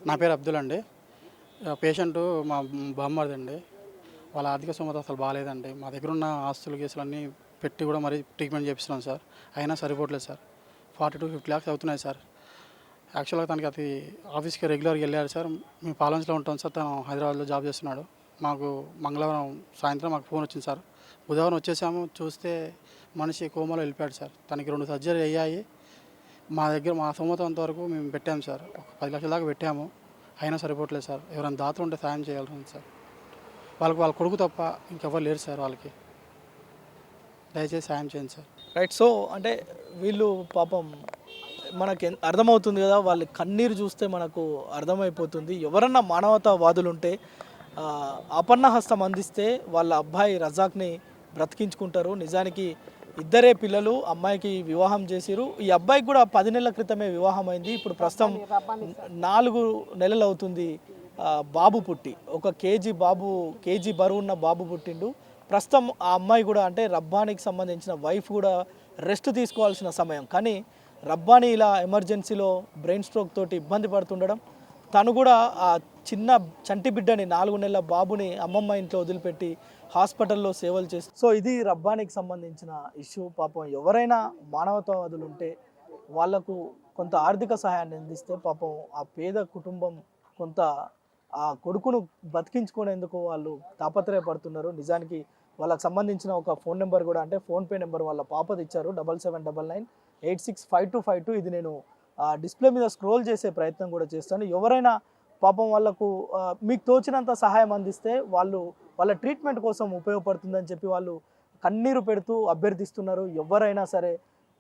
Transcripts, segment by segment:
నా పేరు అబ్దుల్ అండి. పేషెంటు మా బామ్మర్దండి. వాళ్ళ ఆర్థిక స్థోమత అసలు బాలేదండి. మా దగ్గరున్న ఆస్తులు, కేసులన్నీ పెట్టి కూడా మరీ ట్రీట్మెంట్ చేపిస్తున్నాం సార్. అయినా సరిపోవట్లేదు సార్. 40-50 లాక్స్ అవుతున్నాయి సార్. యాక్చువల్‌గా తనకి అది ఆఫీస్‌కి రెగ్యులర్‌గా వెళ్ళాడు సార్. మేము పాలెంస్‌లో ఉంటాం సార్. తను హైదరాబాద్‌లో జాబ్ చేస్తున్నాడు. మాకు మంగళవారం సాయంత్రం మాకు ఫోన్ వచ్చింది సార్. బుధవారం వచ్చేసాము. చూస్తే మనిషి కోమాలో వెళ్ళిపోయాడు సార్. తనకి 2 సర్జరీ అయ్యాయి. మా దగ్గర మా స్తోమత వరకు మేము పెట్టాము సార్. ఒక 10 లక్షల దాకా పెట్టాము. అయినా సరిపోవట్లేదు సార్. ఎవరైనా దాతలు ఉంటే సాయం చేయాలి సార్. వాళ్ళ కొడుకు తప్ప ఇంకెవ్వరు లేరు సార్ వాళ్ళకి. దయచేసి సాయం చేయండి సార్. రైట్. సో అంటే వీళ్ళు పాపం మనకి అర్థమవుతుంది కదా, వాళ్ళ కన్నీరు చూస్తే మనకు అర్థమైపోతుంది. ఎవరన్నా మానవతావాదులు ఉంటే ఆపన్న హస్తం అందిస్తే వాళ్ళ అబ్బాయి రజాక్ని బ్రతికించుకుంటారు. నిజానికి ఇద్దరే పిల్లలు, అమ్మాయికి వివాహం చేసిరు. ఈ అబ్బాయికి కూడా 10 నెలల క్రితమే వివాహం అయింది. ఇప్పుడు ప్రస్తుతం 4 నెలలు అవుతుంది బాబు పుట్టి. ఒక కేజీ బరువున్న బాబు పుట్టిండు. ప్రస్తుతం ఆ అమ్మాయి కూడా అంటే రబ్బానికి సంబంధించిన వైఫ్ కూడా రెస్ట్ తీసుకోవాల్సిన సమయం. కానీ రబ్బాని ఇలా ఎమర్జెన్సీలో బ్రెయిన్ స్ట్రోక్ తోటి ఇబ్బంది పడుతుండడం, తను కూడా ఆ చిన్న చంటి బిడ్డని 4 నెలల బాబుని అమ్మమ్మ ఇంట్లో వదిలిపెట్టి హాస్పిటల్లో సేవలు చేస్తుంది. సో ఇది రబ్బానికి సంబంధించిన ఇష్యూ. పాపం ఎవరైనా మానవతావాదులు ఉంటే వాళ్లకు కొంత ఆర్థిక సహాయాన్ని అందిస్తే పాపం ఆ పేద కుటుంబం కొంత ఆ కొడుకును బతికించుకునేందుకు వాళ్ళు తాపత్రయపడుతున్నారు. నిజానికి వాళ్ళకి సంబంధించిన ఒక ఫోన్ నెంబర్ కూడా, అంటే ఫోన్పే నెంబర్ వాళ్ళ పాపది ఇచ్చారు, 7799865252. ఇది నేను డిస్ప్లే మీద స్క్రోల్ చేసే ప్రయత్నం కూడా చేస్తాను. ఎవరైనా పాపం వాళ్ళకు మీకు తోచినంత సహాయం అందిస్తే వాళ్ళ ట్రీట్మెంట్ కోసం ఉపయోగపడుతుందని చెప్పి వాళ్ళు కన్నీరు పెడుతూ అభ్యర్థిస్తున్నారు. ఎవరైనా సరే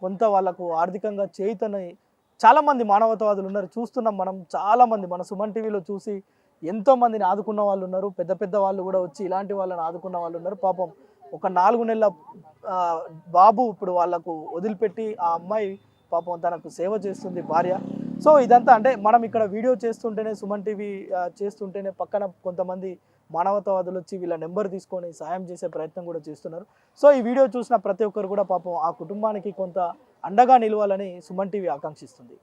కొంత వాళ్ళకు ఆర్థికంగా చేయుతని చాలామంది మానవతావాదులు ఉన్నారు. చూస్తున్నాం మనం, చాలామంది మన సుమన్ టీవీలో చూసి ఎంతోమందిని ఆదుకున్న వాళ్ళు ఉన్నారు. పెద్ద పెద్ద వాళ్ళు కూడా వచ్చి ఇలాంటి వాళ్ళని ఆదుకున్న వాళ్ళు ఉన్నారు. పాపం ఒక 4 నెలల బాబు ఇప్పుడు వాళ్ళకు వదిలిపెట్టి ఆ అమ్మాయి పాపం తనకు సేవ చేస్తుంది భార్య. సో ఇదంతా అంటే మనం ఇక్కడ వీడియో చేస్తుంటేనే, సుమన్ టీవీ చేస్తుంటేనే పక్కన కొంతమంది మానవతావాదులు వచ్చి వీళ్ళ నెంబర్ తీసుకొని సాయం చేసే ప్రయత్నం కూడా చేస్తున్నారు. సో ఈ వీడియో చూసిన ప్రతి ఒక్కరు కూడా పాపం ఆ కుటుంబానికి కొంత అండగా నిలవాలని సుమన్ టీవీ ఆకాంక్షిస్తుంది.